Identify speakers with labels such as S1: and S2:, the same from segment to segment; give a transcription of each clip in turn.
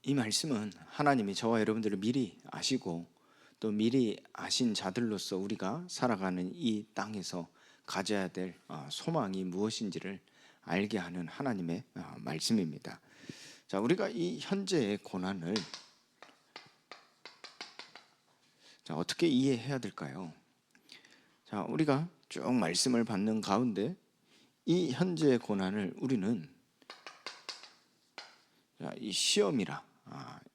S1: 이 말씀은 하나님이 저와 여러분들을 미리 아시고 또 미리 아신 자들로서 우리가 살아가는 이 땅에서 가져야 될 소망이 무엇인지를 알게 하는 하나님의 말씀입니다. 자, 우리가 이 현재의 고난을 어떻게 이해해야 될까요? 자, 우리가 쭉 말씀을 받는 가운데 이 현재의 고난을 우리는 이 시험이라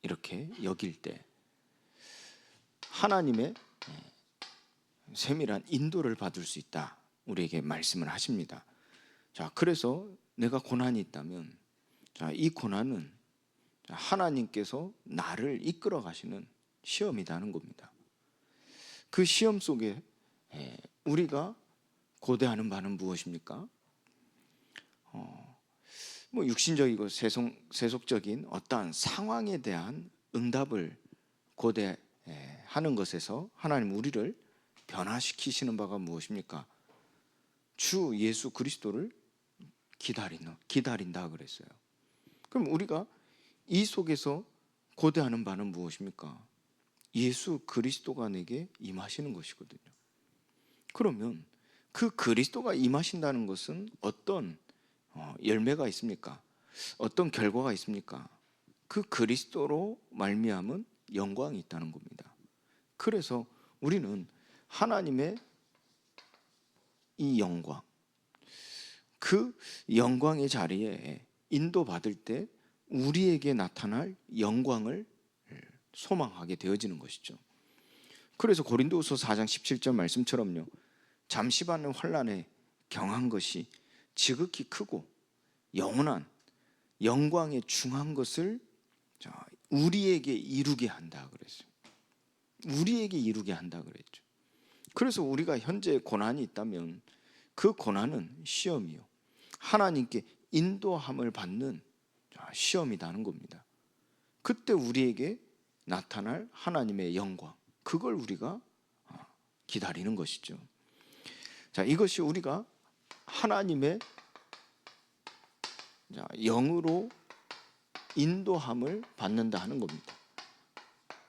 S1: 이렇게 여길 때 하나님의 세밀한 인도를 받을 수 있다, 우리에게 말씀을 하십니다. 자, 그래서 내가 고난이 있다면 이 고난은 하나님께서 나를 이끌어 가시는 시험이라는 겁니다. 그 시험 속에 우리가 고대하는 바는 무엇입니까? 육신적이고 세속적인 어떠한 상황에 대한 응답을 고대하는 것에서 하나님 우리를 변화시키시는 바가 무엇입니까? 주 예수 그리스도를 기다린다 그랬어요. 그럼 우리가 이 속에서 고대하는 바는 무엇입니까? 예수 그리스도가 내게 임하시는 것이거든요. 그러면 그 그리스도가 임하신다는 것은 어떤 열매가 있습니까? 어떤 결과가 있습니까? 그 그리스도로 말미암은 영광이 있다는 겁니다. 그래서 우리는 하나님의 이 영광, 그 영광의 자리에 인도받을 때 우리에게 나타날 영광을 소망하게 되어지는 것이죠. 그래서 고린도후서 4장 17절 말씀처럼요, 잠시 받는 환난에 경한 것이 지극히 크고 영원한 영광에 중한 것을 우리에게 이루게 한다 그랬어요. 우리에게 이루게 한다 그랬죠. 그래서 우리가 현재 고난이 있다면 그 고난은 시험이요, 하나님께 인도함을 받는 시험이라는 겁니다. 그때 우리에게 나타날 하나님의 영광, 그걸 우리가 기다리는 것이죠. 자, 이것이 우리가 하나님의 영으로 인도함을 받는다 하는 겁니다.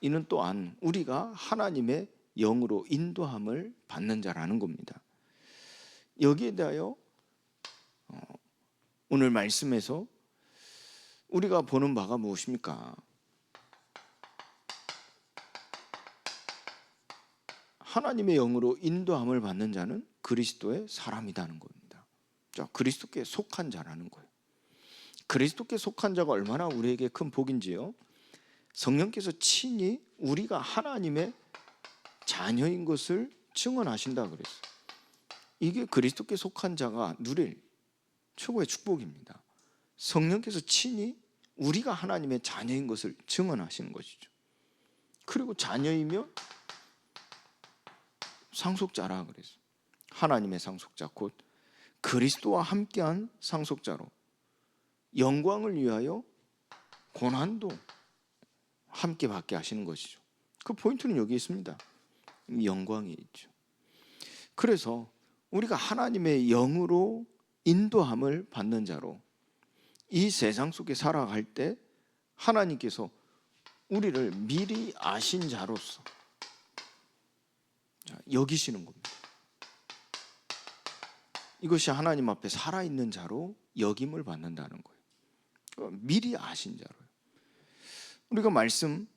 S1: 이는 또한 우리가 하나님의 영으로 인도함을 받는 자라는 겁니다. 여기에 대하여 오늘 말씀에서 우리가 보는 바가 무엇입니까? 하나님의 영으로 인도함을 받는 자는 그리스도의 사람이라는 겁니다. 자, 그리스도께 속한 자라는 거예요. 그리스도께 속한 자가 얼마나 우리에게 큰 복인지요, 성령께서 친히 우리가 하나님의 자녀인 것을 증언하신다 그랬어요. 이게 그리스도께 속한 자가 누릴 최고의 축복입니다. 성령께서 친히 우리가 하나님의 자녀인 것을 증언하시는 것이죠. 그리고 자녀이면 상속자라 그랬어요. 하나님의 상속자, 곧 그리스도와 함께한 상속자로 영광을 위하여 고난도 함께 받게 하시는 것이죠. 그 포인트는 여기 있습니다. 영광이 있죠. 그래서 우리가 하나님의 영으로 인도함을 받는 자로 이 세상 속에 살아갈 때 하나님께서 우리를 미리 아신 자로서 여기시는 겁니다. 이것이 하나님 앞에 살아있는 자로 여김을 받는다는 거예요. 미리 아신 자로요. 우리가 말씀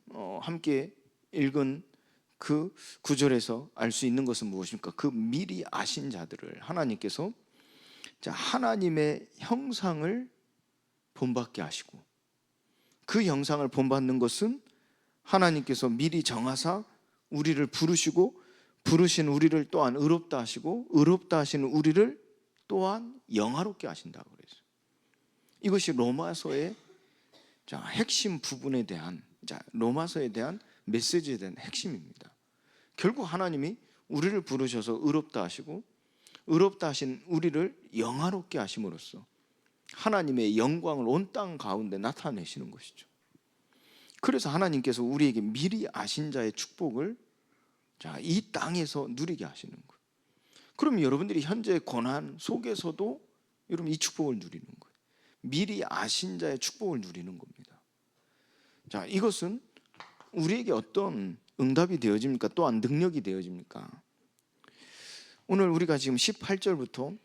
S1: 함께 읽은 그 구절에서 알 수 있는 것은 무엇입니까? 그 미리 아신 자들을 하나님께서 하나님의 형상을 본받게 하시고, 그 형상을 본받는 것은 하나님께서 미리 정하사 우리를 부르시고, 부르신 우리를 또한 의롭다 하시고, 의롭다 하신 우리를 또한 영화롭게 하신다고 그랬어요. 이것이 로마서의 핵심 부분에 대한, 로마서에 대한 메시지에 대한 핵심입니다. 결국 하나님이 우리를 부르셔서 의롭다 하시고, 의롭다 하신 우리를 영화롭게 하심으로써 하나님의 영광을 온 땅 가운데 나타내시는 것이죠. 그래서 하나님께서 우리에게 미리 아신 자의 축복을 이 땅에서 누리게 하시는 거예요. 그럼 여러분들이 현재 고난 속에서도 여러분 이 축복을 누리는 거예요. 미리 아신 자의 축복을 누리는 겁니다. 자, 이것은 우리에게 어떤 응답이 되어집니까? 또한 능력이 되어집니까? 오늘 우리가 지금 18절부터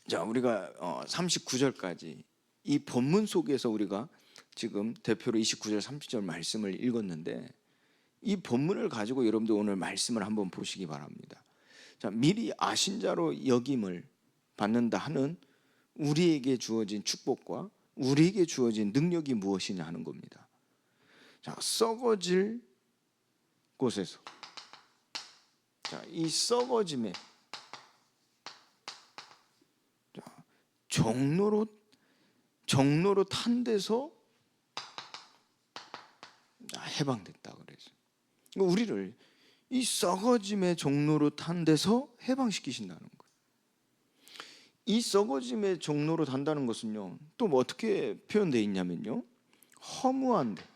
S1: 자, 우리가 39절까지 이 본문 속에서 우리가 지금 대표로 29절 30절 말씀을 읽었는데, 이 본문을 가지고 여러분들 오늘 말씀을 한번 보시기 바랍니다. 자, 미리 아신 자로 여김을 받는다 하는 우리에게 주어진 축복과 우리에게 주어진 능력이 무엇이냐 하는 겁니다. 자, 썩어질 곳에서, 자, 이 썩어짐에 종로로 탄 데서 해방됐다 그래서 우리를 이 썩어짐의 종로로 탄 데서 해방시키신다는 거예요. 이 썩어짐의 종로로 탄다는 것은요, 또 뭐 어떻게 표현되어 있냐면요, 허무한데,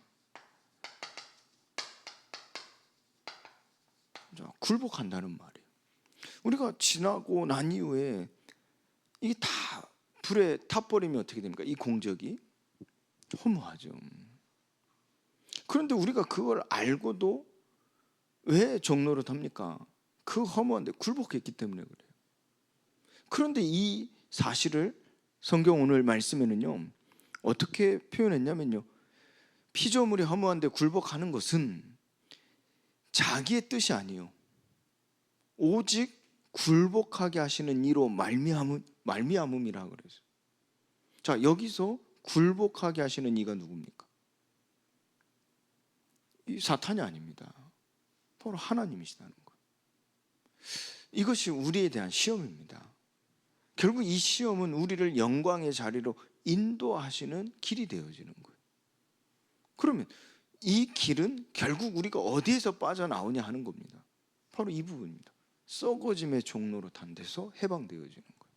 S1: 굴복한다는 말이에요. 우리가 지나고 난 이후에 이게 다 불에 타버리면 어떻게 됩니까? 이 공적이 허무하죠. 그런데 우리가 그걸 알고도 왜 종로로 탑니까? 그 허무한데 굴복했기 때문에 그래요. 그런데 이 사실을 성경 오늘 말씀에는요, 어떻게 표현했냐면요, 피조물이 허무한데 굴복하는 것은 자기의 뜻이 아니에요. 오직 굴복하게 하시는 이로 말미암음이라 그래서. 자, 여기서 굴복하게 하시는 이가 누굽니까? 이 사탄이 아닙니다. 바로 하나님이시다는 거예요. 이것이 우리에 대한 시험입니다. 결국 이 시험은 우리를 영광의 자리로 인도하시는 길이 되어지는 거예요. 그러면 이 길은 결국 우리가 어디에서 빠져나오냐 하는 겁니다. 바로 이 부분입니다. 썩어짐의 종로로 탄 데서 해방되어지는 거예요.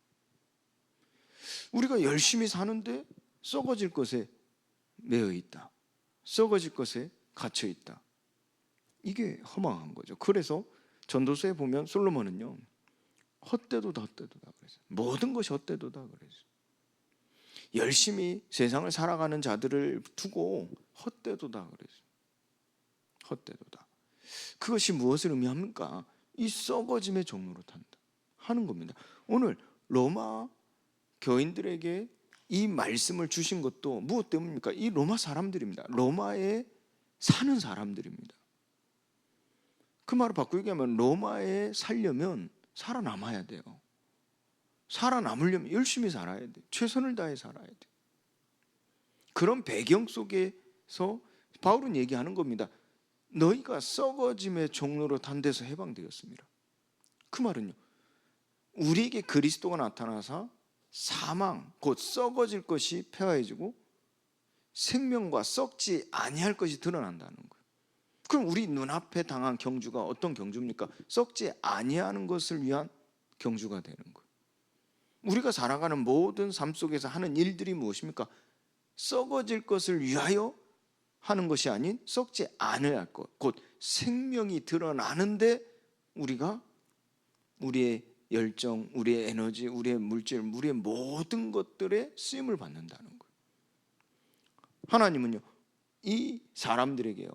S1: 우리가 열심히 사는데 썩어질 것에 매여 있다, 썩어질 것에 갇혀 있다. 이게 허망한 거죠. 그래서 전도서에 보면 솔로몬은요, 헛되도다 헛되도다 그래서 모든 것이 헛되도다 그래서 열심히 세상을 살아가는 자들을 두고 헛되도다 그래서 헛되도다. 그것이 무엇을 의미합니까? 이 썩어짐의 종로로 탄다 하는 겁니다. 오늘 로마 교인들에게 이 말씀을 주신 것도 무엇 때문입니까? 이 로마 사람들입니다. 로마에 사는 사람들입니다. 그 말을 바꾸게 얘기하면 로마에 살려면 살아남아야 돼요. 살아남으려면 열심히 살아야 돼요. 최선을 다해 살아야 돼요. 그런 배경 속에서 바울은 얘기하는 겁니다. 너희가 썩어짐의 종로로 탄 데서 해방되었습니다. 그 말은요, 우리에게 그리스도가 나타나서 사망, 곧 썩어질 것이 폐하해지고 생명과 썩지 아니할 것이 드러난다는 거예요. 그럼 우리 눈앞에 당한 경주가 어떤 경주입니까? 썩지 아니하는 것을 위한 경주가 되는 거예요. 우리가 살아가는 모든 삶 속에서 하는 일들이 무엇입니까? 썩어질 것을 위하여 하는 것이 아닌 썩지 않을 할 것, 곧 생명이 드러나는데 우리가 우리의 열정, 우리의 에너지, 우리의 물질, 우리의 모든 것들에 쓰임을 받는다는 거예요. 하나님은요, 이 사람들에게요,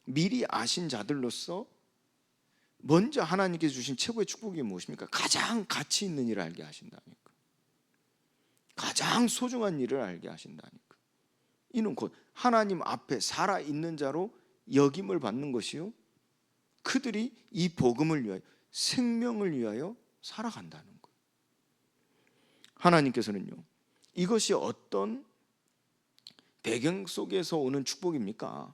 S1: 미리 아신 자들로서 먼저 하나님께서 주신 최고의 축복이 무엇입니까? 가장 가치 있는 일을 알게 하신다니까. 가장 소중한 일을 알게 하신다니까. 이는 곧 하나님 앞에 살아있는 자로 여김을 받는 것이요, 그들이 이 복음을 위하여, 생명을 위하여 살아간다는 거예요. 하나님께서는요, 이것이 어떤 배경 속에서 오는 축복입니까?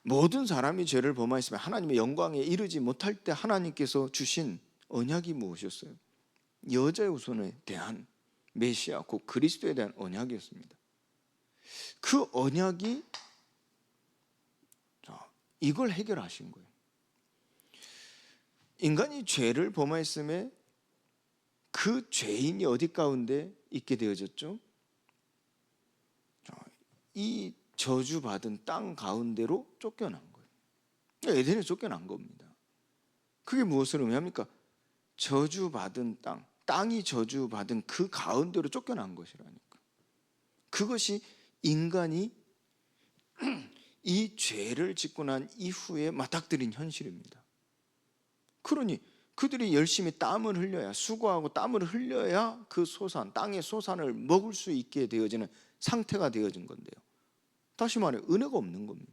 S1: 모든 사람이 죄를 범하였으면 하나님의 영광에 이르지 못할 때 하나님께서 주신 언약이 무엇이었어요? 여자의 후손에 대한 메시아, 곧 그리스도에 대한 언약이었습니다. 그 언약이 이걸 해결하신 거예요. 인간이 죄를 범하였음에 그 죄인이 어디 가운데 있게 되어졌죠? 이 저주받은 땅 가운데로 쫓겨난 거예요. 에덴에 쫓겨난 겁니다. 그게 무엇을 의미합니까? 저주받은 땅, 땅이 저주받은 그 가운데로 쫓겨난 것이라니까. 그것이 인간이 이 죄를 짓고 난 이후에 맞닥뜨린 현실입니다. 그러니 그들이 열심히 땀을 흘려야, 수고하고 땀을 흘려야 그 소산, 땅의 소산을 먹을 수 있게 되어지는 상태가 되어진 건데요. 다시 말해 은혜가 없는 겁니다.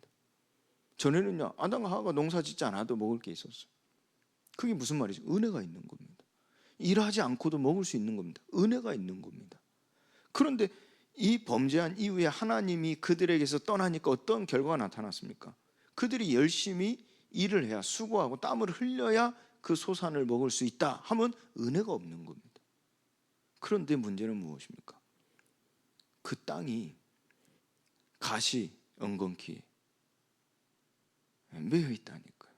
S1: 전에는요, 아담과 하와가 농사 짓지 않아도 먹을 게 있었어요. 그게 무슨 말이죠? 은혜가 있는 겁니다. 일하지 않고도 먹을 수 있는 겁니다. 은혜가 있는 겁니다. 그런데 이 범죄한 이후에 하나님이 그들에게서 떠나니까 어떤 결과가 나타났습니까? 그들이 열심히 일을 해야, 수고하고 땀을 흘려야 그 소산을 먹을 수 있다 하면 은혜가 없는 겁니다. 그런데 문제는 무엇입니까? 그 땅이 가시 엉겅퀴에 매여 있다니까요.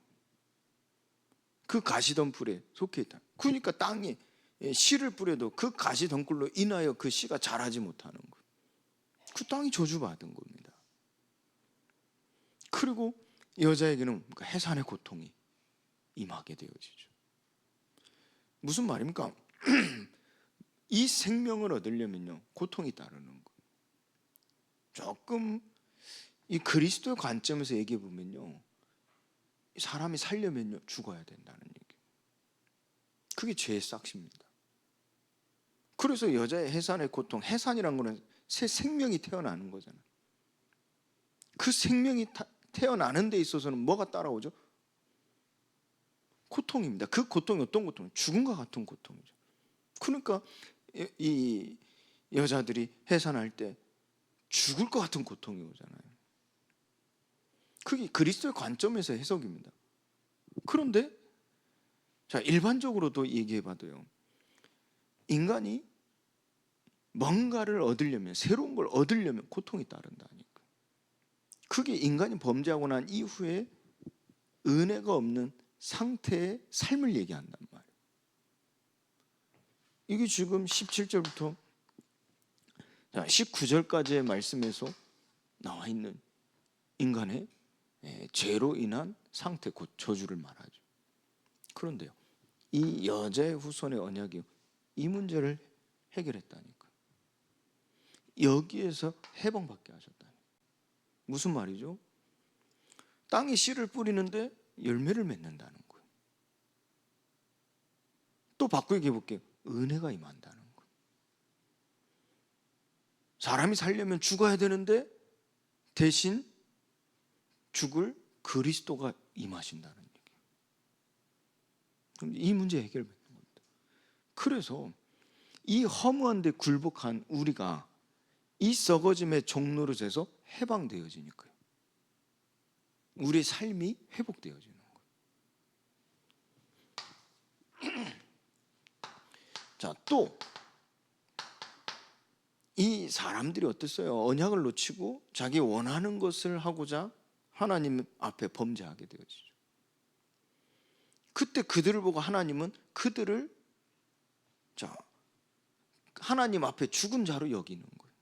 S1: 그 가시덤불에 속해 있다. 그러니까 땅에 씨를 뿌려도 그 가시덤불로 인하여 그 씨가 자라지 못하는 거예요. 그 땅이 저주받은 겁니다. 그리고 여자에게는 해산의 고통이 임하게 되어지죠. 무슨 말입니까? 이 생명을 얻으려면요, 고통이 따르는 거예요. 조금 이 그리스도의 관점에서 얘기해 보면요, 사람이 살려면요 죽어야 된다는 얘기예요. 그게 죄의 싹입니다. 그래서 여자의 해산의 고통, 해산이란 거는 새 생명이 태어나는 거잖아요. 그 생명이 태어나는 데 있어서는 뭐가 따라오죠? 고통입니다. 그 고통이 어떤 고통이에요? 죽음과 같은 고통이죠. 그러니까 이 여자들이 해산할 때 죽을 것 같은 고통이 오잖아요. 그게 그리스도의 관점에서 해석입니다. 그런데 자, 일반적으로도 얘기해 봐도요, 인간이 뭔가를 얻으려면, 새로운 걸 얻으려면 고통이 따른다니까. 그게 인간이 범죄하고 난 이후에 은혜가 없는 상태의 삶을 얘기한단 말이에요. 이게 지금 17절부터 19절까지의 말씀에서 나와 있는 인간의 죄로 인한 상태, 곧 저주를 말하죠. 그런데요, 이 여자의 후손의 언약이 이 문제를 해결했다니까. 여기에서 해방받게 하셨다니. 무슨 말이죠? 땅에 씨를 뿌리는데 열매를 맺는다는 거예요. 또 바꾸게 해볼게요. 은혜가 임한다는 거예요. 사람이 살려면 죽어야 되는데 대신 죽을 그리스도가 임하신다는 얘기예요. 그럼 이 문제 해결받는 겁니다. 그래서 이 허무한 데 굴복한 우리가 이 썩어짐의 종로로 돼서 해방되어지니까요. 우리의 삶이 회복되어지는 거예요. 자, 또 이 사람들이 어땠어요? 언약을 놓치고 자기 원하는 것을 하고자 하나님 앞에 범죄하게 되어지죠. 그때 그들을 보고 하나님은 그들을 하나님 앞에 죽은 자로 여기는 거예요.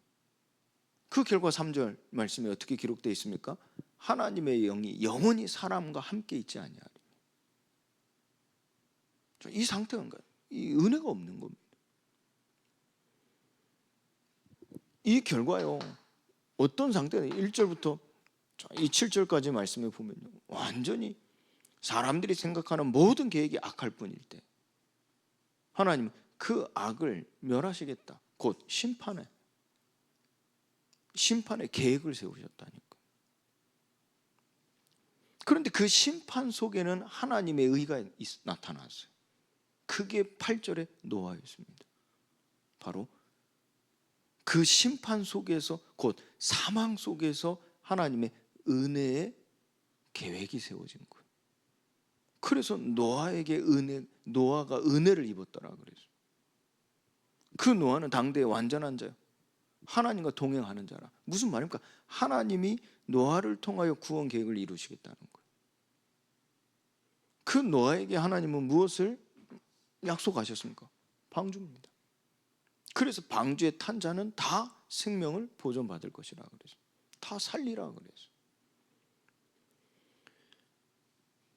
S1: 그 결과 3절 말씀에 어떻게 기록되어 있습니까? 하나님의 영이 영원히 사람과 함께 있지 아니하리니. 이 상태가 이 은혜가 없는 겁니다. 이 결과요, 어떤 상태는 1절부터 이 7절까지 말씀을 보면요, 완전히 사람들이 생각하는 모든 계획이 악할 뿐일 때 하나님은 그 악을 멸하시겠다, 곧 심판의 계획을 세우셨다니까. 그런데 그 심판 속에는 하나님의 의가 나타났어요. 그게 8절의 노아였습니다. 바로 그 심판 속에서, 곧 사망 속에서 하나님의 은혜의 계획이 세워진 거예요. 그래서 노아가 은혜를 입었더라 그랬어요. 그 노아는 당대의 완전한 자요, 하나님과 동행하는 자라. 무슨 말입니까? 하나님이 노아를 통하여 구원 계획을 이루시겠다는 거예요. 그 노아에게 하나님은 무엇을 약속하셨습니까? 방주입니다. 그래서 방주에 탄 자는 다 생명을 보존받을 것이라 그랬어요. 다 살리라 그랬어요.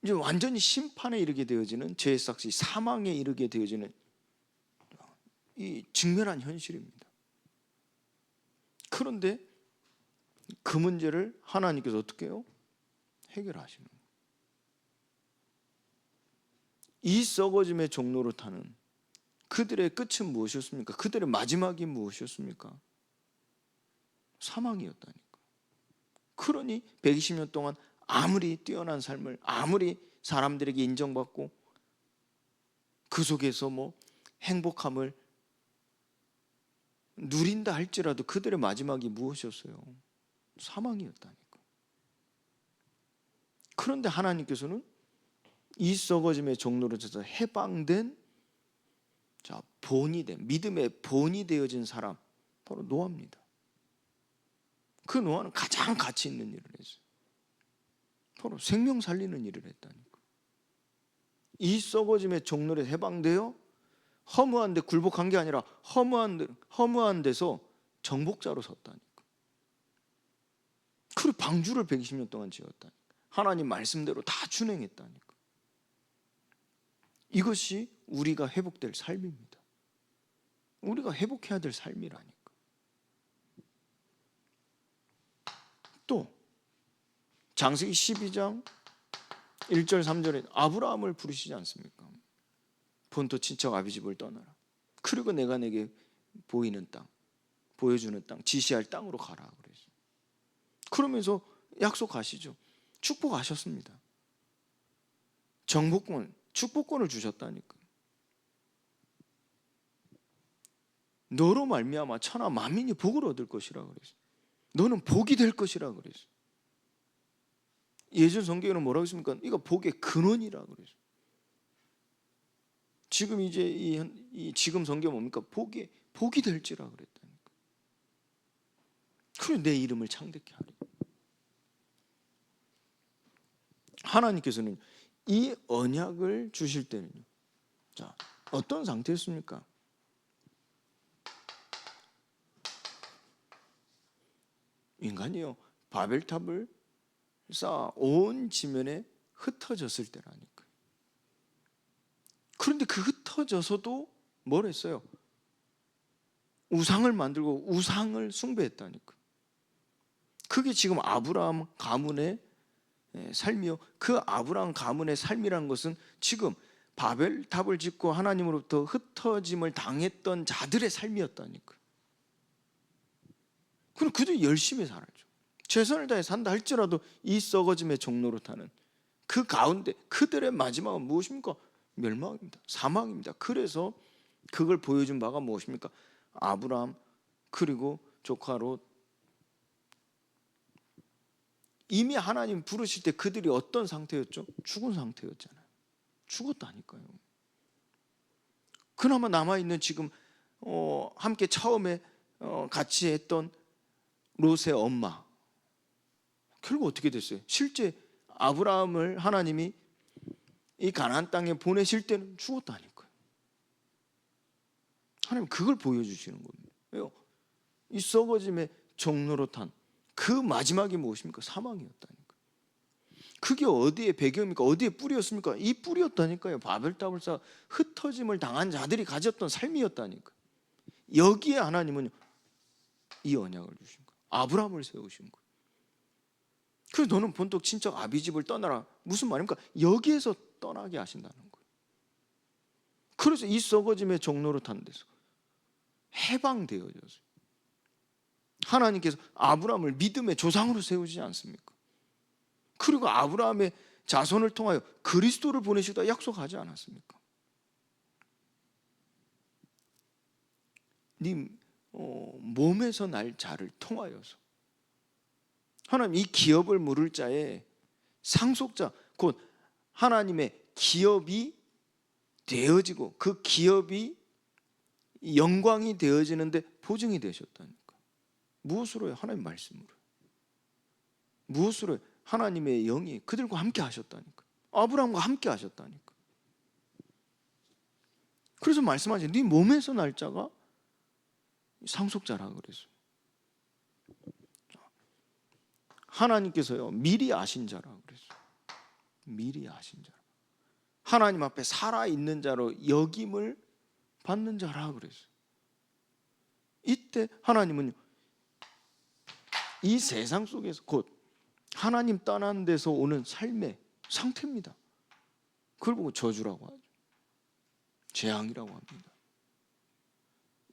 S1: 이제 완전히 심판에 이르게 되어지는, 죄의 삭시 사망에 이르게 되어지는 이 직면한 현실입니다. 그런데 그 문제를 하나님께서 어떻게 해요? 해결하시는 거예요. 이 썩어짐의 종로로 타는 그들의 끝은 무엇이었습니까? 그들의 마지막이 무엇이었습니까? 사망이었다니까. 그러니 120년 동안 아무리 뛰어난 삶을, 아무리 사람들에게 인정받고 그 속에서 행복함을 누린다 할지라도 그들의 마지막이 무엇이었어요? 사망이었다니까. 그런데 하나님께서는 이 썩어짐의 종로로 쳐서 해방된 본이 된, 믿음의 본이 되어진 사람, 바로 노아입니다. 그 노아는 가장 가치 있는 일을 했어요. 바로 생명 살리는 일을 했다니까. 이 썩어짐의 종로에 해방되어 허무한 데 굴복한 게 아니라 허무한 데서 정복자로 섰다니까. 그리고 방주를 120년 동안 지었다니까. 하나님 말씀대로 다 준행했다니까. 이것이 우리가 회복될 삶입니다. 우리가 회복해야 될 삶이라니까. 또 창세기 12장 1절 3절에 아브라함을 부르시지 않습니까? 본토 친척 아비 집을 떠나라. 그리고 내가 내게 보이는 땅, 보여주는 땅, 지시할 땅으로 가라 그랬어요. 그러면서 약속하시죠. 축복하셨습니다. 정복권, 축복권을 주셨다니까. 너로 말미암아 천하 만민이 복을 얻을 것이라 그랬어요. 너는 복이 될 것이라 그랬어요. 예전 성경에는 뭐라고 했습니까? 이거 복의 근원이라 그랬어요. 지금 이제 이 지금 성경 뭡니까? 복이 될지라 그랬다니까. 그래 내 이름을 창대케 하리. 하나님께서는 이 언약을 주실 때는요. 자, 어떤 상태였습니까? 인간이요. 바벨탑을 쌓아 온 지면에 흩어졌을 때라니까. 그런데 그 흩어져서도 뭘 했어요? 우상을 만들고 우상을 숭배했다니까. 그게 지금 아브라함 가문의 삶이요. 그 아브라함 가문의 삶이라는 것은 지금 바벨탑을 짓고 하나님으로부터 흩어짐을 당했던 자들의 삶이었다니까. 그럼 그들이 열심히 살았죠. 최선을 다해 산다 할지라도 이 썩어짐의 종로로 타는 그 가운데 그들의 마지막은 무엇입니까? 멸망입니다. 사망입니다. 그래서 그걸 보여준 바가 무엇입니까? 아브라함 그리고 조카 롯. 이미 하나님 부르실 때 그들이 어떤 상태였죠? 죽은 상태였잖아요. 죽었다니까요. 그나마 남아있는 지금 함께 처음에 같이 했던 롯의 엄마, 결국 어떻게 됐어요? 실제 아브라함을 하나님이 이 가나안 땅에 보내실 때는 죽었다니까요. 하나님 그걸 보여주시는 겁니다. 왜요? 이 썩어짐의 종로로 탄 그 마지막이 무엇입니까? 사망이었다니까. 그게 어디에 배경입니까? 어디에 뿌리였습니까? 이 뿌리였다니까요. 바벨탑을 쌓아 흩어짐을 당한 자들이 가졌던 삶이었다니까. 여기에 하나님은 이 언약을 주신 거예요. 아브라함을 세우신 거예요. 그래서 너는 본토 친척 아비 집을 떠나라. 무슨 말입니까? 여기에서 떠나게 하신다는 거예요. 그래서 이 썩어짐의 종로로 탄 데서 해방되어졌어요. 하나님께서 아브라함을 믿음의 조상으로 세우지 않습니까? 그리고 아브라함의 자손을 통하여 그리스도를 보내시다 약속하지 않았습니까? 네 몸에서 날 자를 통하여서 하나님 이 기업을 물을 자의 상속자 곧 하나님의 기업이 되어지고 그 기업이 영광이 되어지는데 보증이 되셨다니까. 무엇으로요? 하나님 말씀으로. 무엇으로요? 하나님의 영이 그들과 함께 하셨다니까. 아브라함과 함께 하셨다니까. 그래서 말씀하신 네 몸에서 날 자가 상속자라 그랬어요. 하나님께서요 미리 아신 자라 그랬어요. 미리 아신 자라. 하나님 앞에 살아있는 자로 여김을 받는 자라 그랬어요. 이때 하나님은 이 세상 속에서 곧 하나님 떠나는 데서 오는 삶의 상태입니다. 그걸 보고 저주라고 하죠. 재앙이라고 합니다.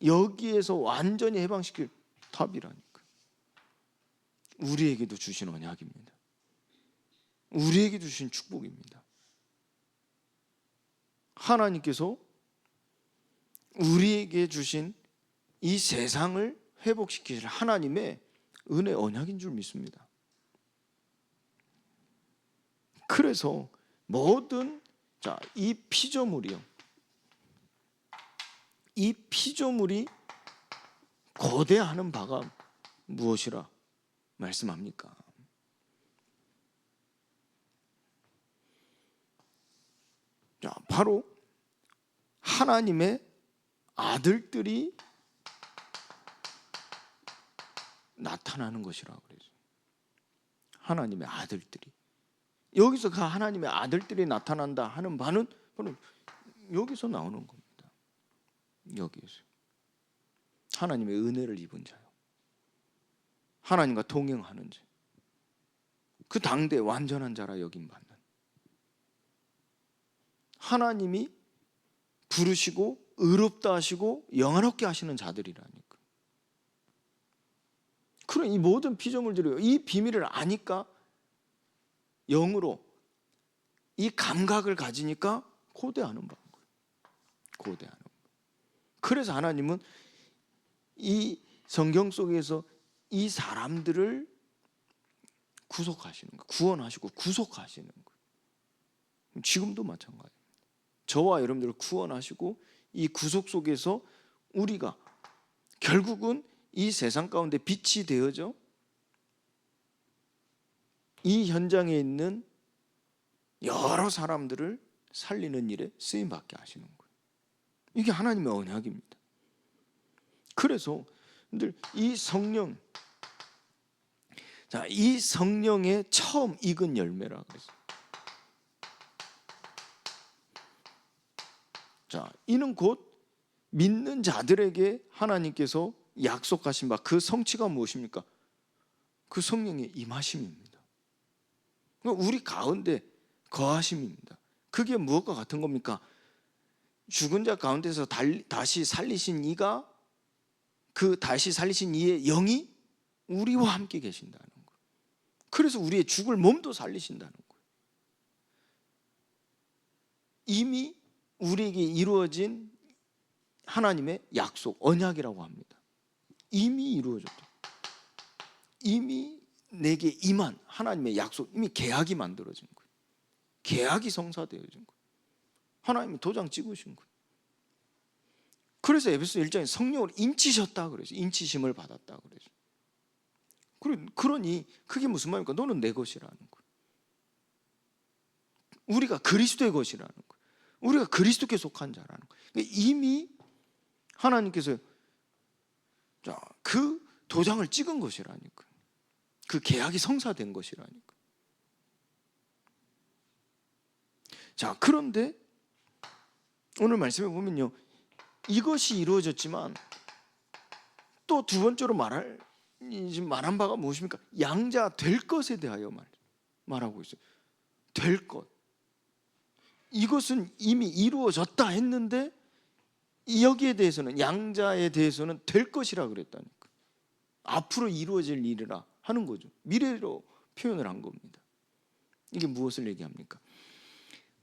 S1: 여기에서 완전히 해방시킬 답이라니까. 우리에게도 주신 언약입니다. 우리에게 주신 축복입니다. 하나님께서 우리에게 주신 이 세상을 회복시키실 하나님의 은혜 언약인 줄 믿습니다. 그래서 모든 이 피조물이요, 이 피조물이 거대하는 바가 무엇이라 말씀합니까? 바로 하나님의 아들들이 나타나는 것이라고 그러죠. 하나님의 아들들이. 여기서 그 하나님의 아들들이 나타난다 하는 바는 바로 여기서 나오는 겁니다. 여기에서. 하나님의 은혜를 입은 자요, 하나님과 동행하는 자, 그 당대 완전한 자라 여김받는, 하나님이 부르시고 의롭다 하시고 영화롭게 하시는 자들이라니까. 그런 이 모든 피조물들이 이 비밀을 아니까, 영으로 이 감각을 가지니까 고대하는 바인 거예요. 고대하는 바. 그래서 하나님은 이 성경 속에서 이 사람들을 구속하시는 거예요. 구원하시고 구속하시는 거예요. 지금도 마찬가지입니다. 저와 여러분들을 구원하시고 이 구속 속에서 우리가 결국은 이 세상 가운데 빛이 되어져 이 현장에 있는 여러 사람들을 살리는 일에 쓰임받게 하시는 거예요. 이게 하나님의 언약입니다. 그래서 이 성령, 이 성령의 처음 익은 열매라 그랬어요. 이는 곧 믿는 자들에게 하나님께서 약속하신 바, 그 성취가 무엇입니까? 그 성령의 임하심입니다. 우리 가운데 거하심입니다. 그게 무엇과 같은 겁니까? 죽은 자 가운데서 다시 살리신 이가, 그 다시 살리신 이의 영이 우리와 함께 계신다는 거예요. 그래서 우리의 죽을 몸도 살리신다는 거예요. 이미 우리에게 이루어진 하나님의 약속, 언약이라고 합니다. 이미 이루어졌다. 이미 내게 임한 하나님의 약속, 이미 계약이 만들어진 거예요. 계약이 성사되어진 거예요. 하나님이 도장 찍으신 거예요. 그래서 에베소 1장에 성령을 인치셨다 그러죠. 인치심을 받았다 그러죠. 그러니 그게 무슨 말입니까? 너는 내 것이라는 거예요. 우리가 그리스도의 것이라는 거예요. 우리가 그리스도께 속한 자라는 거예요. 이미 하나님께서 그 도장을 찍은 것이라니까. 그 계약이 성사된 것이라니까. 그런데 오늘 말씀에 보면요, 이것이 이루어졌지만 또 두 번째로 말한 바가 무엇입니까? 양자 될 것에 대하여 말하고 있어요. 될 것. 이것은 이미 이루어졌다 했는데 여기에 대해서는, 양자에 대해서는 될 것이라 그랬다니까. 앞으로 이루어질 일이라 하는 거죠. 미래로 표현을 한 겁니다. 이게 무엇을 얘기합니까?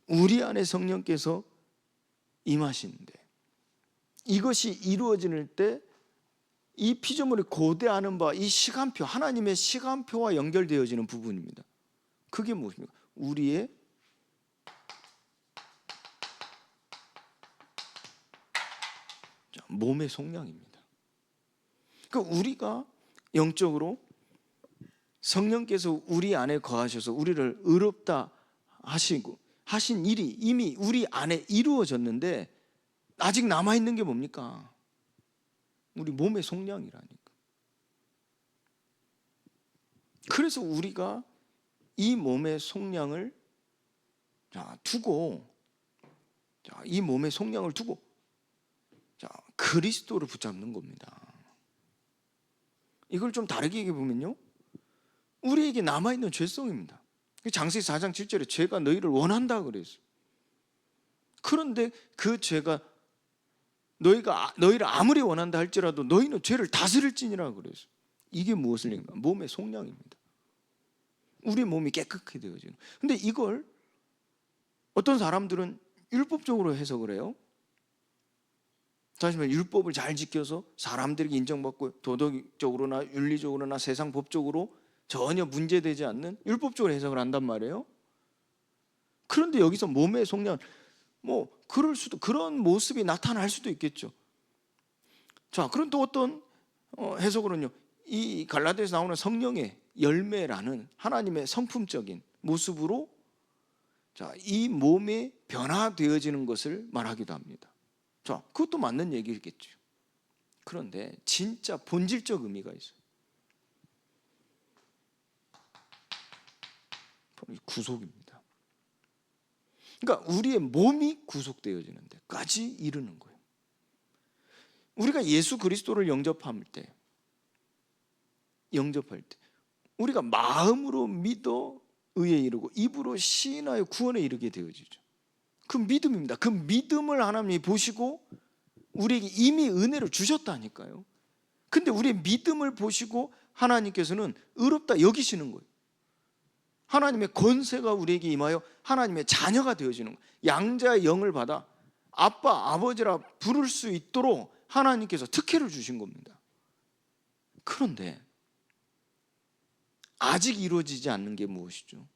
S1: 우리 안에 성령께서 임하시는데 이것이 이루어질 때 이 피조물이 고대하는 바, 이 시간표, 하나님의 시간표와 연결되어지는 부분입니다. 그게 무엇입니까? 우리의 몸의 속량입니다. 그러니까 우리가 영적으로 성령께서 우리 안에 거하셔서 우리를 의롭다 하신 일이 이미 우리 안에 이루어졌는데 아직 남아있는 게 뭡니까? 우리 몸의 속량이라니까. 그래서 우리가 이 몸의 속량을 두고, 이 몸의 속량을 두고 그리스도를 붙잡는 겁니다. 이걸 좀 다르게 얘기해 보면요, 우리에게 남아있는 죄성입니다. 장세기 4장 7절에 죄가 너희를 원한다 그랬어요. 그런데 그 죄가 너희를 아무리 원한다 할지라도 너희는 죄를 다스릴지니라 그랬어요. 이게 무엇을 얘기합니까? 몸의 속량입니다. 우리 몸이 깨끗하게 되어지는. 근데 이걸 어떤 사람들은 율법적으로 해석을 해요. 다시 말해 율법을 잘 지켜서 사람들에게 인정받고 도덕적으로나 윤리적으로나 세상 법적으로 전혀 문제되지 않는 율법적으로 해석을 한단 말이에요. 그런데 여기서 몸의 속량, 그럴 수도, 그런 모습이 나타날 수도 있겠죠. 자, 그럼 또 어떤 해석으로는요, 이 갈라디아에서 나오는 성령의 열매라는 하나님의 성품적인 모습으로 자, 이 몸이 변화되어지는 것을 말하기도 합니다. 자, 그것도 맞는 얘기겠죠. 그런데 진짜 본질적 의미가 있어요. 구속입니다. 그러니까 우리의 몸이 구속되어지는 데까지 이르는 거예요. 우리가 예수 그리스도를 영접할 때 우리가 마음으로 믿어 의에 이르고 입으로 시인하여 구원에 이르게 되어지죠. 그 믿음입니다. 그 믿음을 하나님이 보시고 우리에게 이미 은혜를 주셨다니까요. 근데 우리의 믿음을 보시고 하나님께서는 의롭다 여기시는 거예요. 하나님의 권세가 우리에게 임하여 하나님의 자녀가 되어지는 거예요. 양자의 영을 받아 아빠, 아버지라 부를 수 있도록 하나님께서 특혜를 주신 겁니다. 그런데 아직 이루어지지 않는 게 무엇이죠?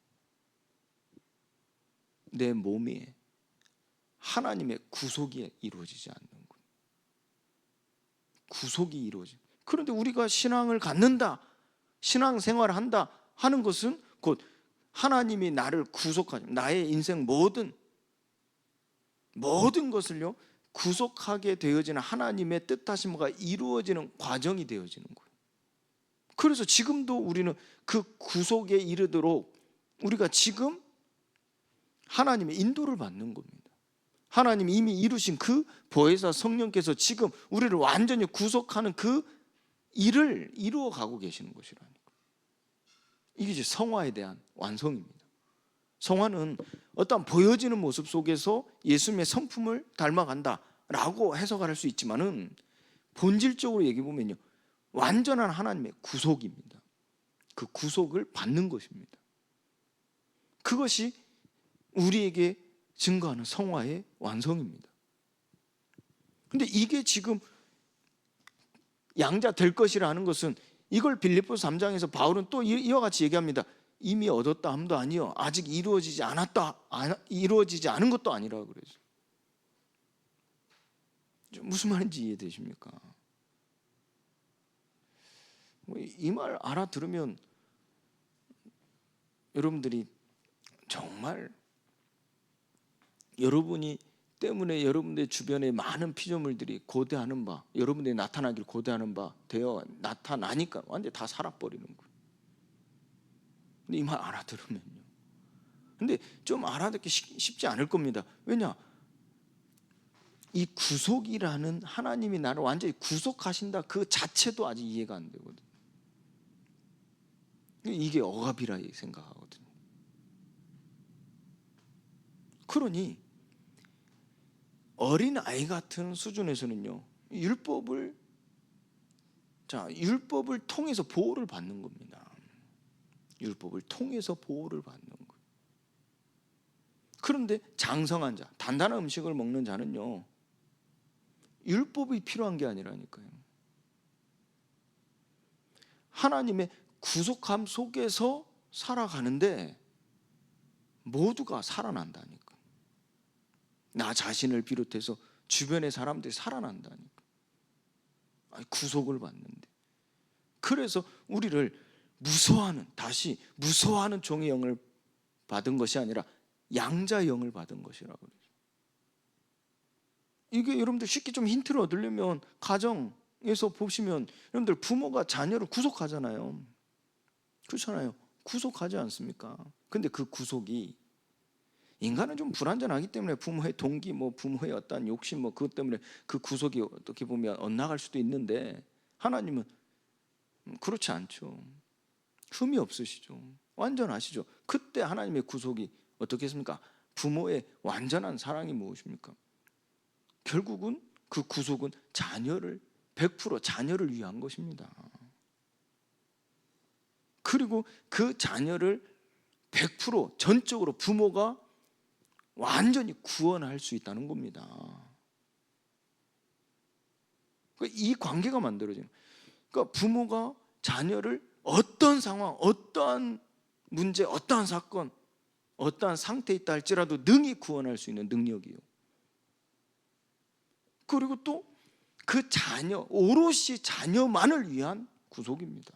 S1: 내 몸에 하나님의 구속이 이루어지지 않는 거예요. 구속이 이루어지. 그런데 우리가 신앙을 갖는다, 신앙생활을 한다 하는 것은 곧 하나님이 나를 구속하죠. 나의 인생 모든 것을요 구속하게 되어지는 하나님의 뜻하심과 이루어지는 과정이 되어지는 거예요. 그래서 지금도 우리는 그 구속에 이르도록 우리가 지금 하나님의 인도를 받는 겁니다. 하나님이 이미 이루신 그 보혜사 성령께서 지금 우리를 완전히 구속하는 그 일을 이루어 가고 계시는 것이라니까. 이게 이제 성화에 대한 완성입니다. 성화는 어떤 보여지는 모습 속에서 예수님의 성품을 닮아간다라고 해석할 수 있지만은 본질적으로 얘기해 보면요, 완전한 하나님의 구속입니다. 그 구속을 받는 것입니다. 그것이 우리에게 증거하는 성화의 완성입니다. 근데 이게 지금 양자 될 것이라는 것은 이걸 빌립보서 3장에서 바울은 또 이와 같이 얘기합니다. 이미 얻었다 함도 아니요 아직 이루어지지 않은 것도 아니라 그래서 무슨 말인지 이해되십니까? 이 말 알아들으면 여러분들이 정말 여러분이 때문에 여러분들 주변에 많은 피조물들이 고대하는 바, 여러분들이 나타나길 고대하는 바 되어 나타나니까 완전히 다 살아버리는 거예요. 근데 이 말 알아들으면요, 근데 좀 알아듣기 쉽지 않을 겁니다. 왜냐? 이 구속이라는 하나님이 나를 완전히 구속하신다 그 자체도 아직 이해가 안 되거든요. 이게 억압이라 생각하거든요. 그러니 어린 아이 같은 수준에서는요, 율법을 통해서 보호를 받는 겁니다. 율법을 통해서 보호를 받는 거예요. 그런데 장성한 자, 단단한 음식을 먹는 자는요, 율법이 필요한 게 아니라니까요. 하나님의 구속함 속에서 살아가는데 모두가 살아난다니까. 나 자신을 비롯해서 주변의 사람들이 살아난다니까. 구속을 받는데. 그래서 우리를 다시 무서워하는 종의 영을 받은 것이 아니라 양자의 영을 받은 것이라고 그러죠. 이게 여러분들 쉽게 좀 힌트를 얻으려면 가정에서 보시면 여러분들 부모가 자녀를 구속하잖아요. 그렇잖아요. 구속하지 않습니까? 근데 그 구속이 인간은 좀 불완전하기 때문에 부모의 동기, 부모의 어떤 욕심, 그것 때문에 그 구속이 어떻게 보면 엇나갈 수도 있는데 하나님은 그렇지 않죠. 흠이 없으시죠. 완전하시죠. 그때 하나님의 구속이 어떻게 했습니까? 부모의 완전한 사랑이 무엇입니까? 결국은 그 구속은 자녀를 100% 자녀를 위한 것입니다. 그리고 그 자녀를 100% 전적으로 부모가 완전히 구원할 수 있다는 겁니다. 이 관계가 만들어지는 거예요. 그러니까 부모가 자녀를 어떤 상황, 어떠한 문제, 어떠한 사건, 어떠한 상태에 있다 할지라도 능히 구원할 수 있는 능력이요. 그리고 또 그 자녀, 오롯이 자녀만을 위한 구속입니다.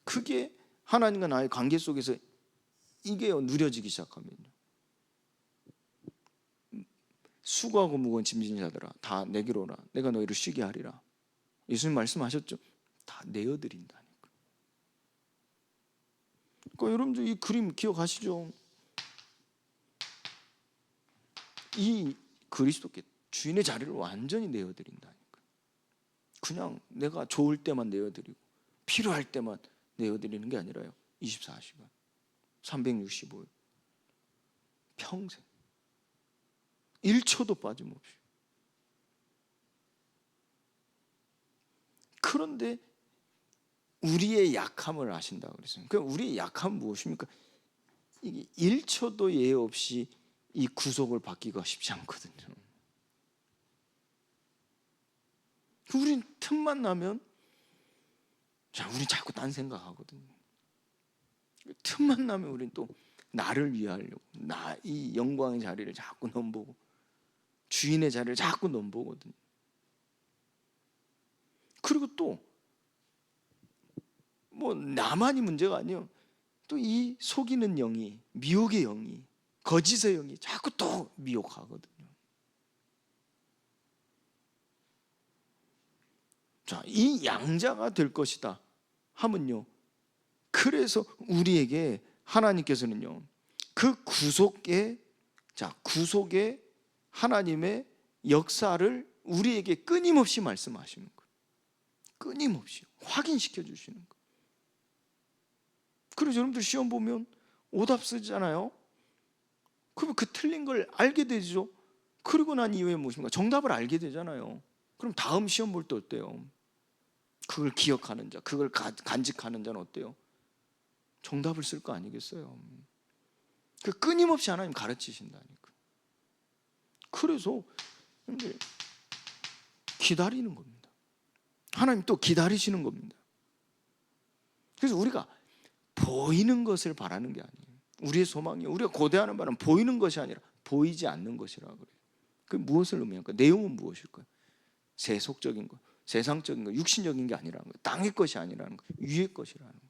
S1: 그게 하나님과 나의 관계 속에서 이게 누려지기 시작하면요, 수고하고 무거운 짐진 자들아 다 내게로 오라 내가 너희를 쉬게 하리라. 예수님 말씀하셨죠. 다 내어드린다니까. 그러니까 여러분들 이 그림 기억하시죠? 이 그리스도께 주인의 자리를 완전히 내어드린다니까. 그냥 내가 좋을 때만 내어드리고 필요할 때만 내어드리는 게 아니라요, 24시간 365일 평생 1초도 빠짐없이. 그런데 우리의 약함을 아신다고 그랬어요. 그러니까 우리의 약함은 무엇입니까? 이게 1초도 예외 없이 이 구속을 받기가 쉽지 않거든요. 우린 틈만 나면 우린 자꾸 딴 생각하거든요. 틈만 나면 우린 또 나를 위하려고 이 영광의 자리를 자꾸 넘보고 주인의 자리를 자꾸 넘보거든요. 그리고 또 뭐 나만이 문제가 아니에요. 또 이 속이는 영이, 미혹의 영이, 거짓의 영이 자꾸 또 미혹하거든요. 자, 이 양자가 될 것이다 하면요, 그래서 우리에게 하나님께서는요 그 구속의 하나님의 역사를 우리에게 끊임없이 말씀하시는 거예요. 끊임없이 확인시켜 주시는 거예요. 그래서 여러분들 시험 보면 오답 쓰잖아요. 그러면 그 틀린 걸 알게 되죠. 그리고 난 이후에 무엇입니까? 정답을 알게 되잖아요. 그럼 다음 시험 볼 때 어때요? 그걸 기억하는 자, 그걸 간직하는 자는 어때요? 정답을 쓸 거 아니겠어요? 그 끊임없이 하나님 가르치신다니까. 그래서 기다리는 겁니다. 하나님 또 기다리시는 겁니다. 그래서 우리가 보이는 것을 바라는 게 아니에요. 우리의 소망이, 우리가 고대하는 바는 보이는 것이 아니라 보이지 않는 것이라 그래요. 그 무엇을 의미할까? 내용은 무엇일까요? 세속적인 것, 세상적인 것, 육신적인 게 아니라는 거예요. 땅의 것이 아니라는 거예요. 위의 것이라는 거예요.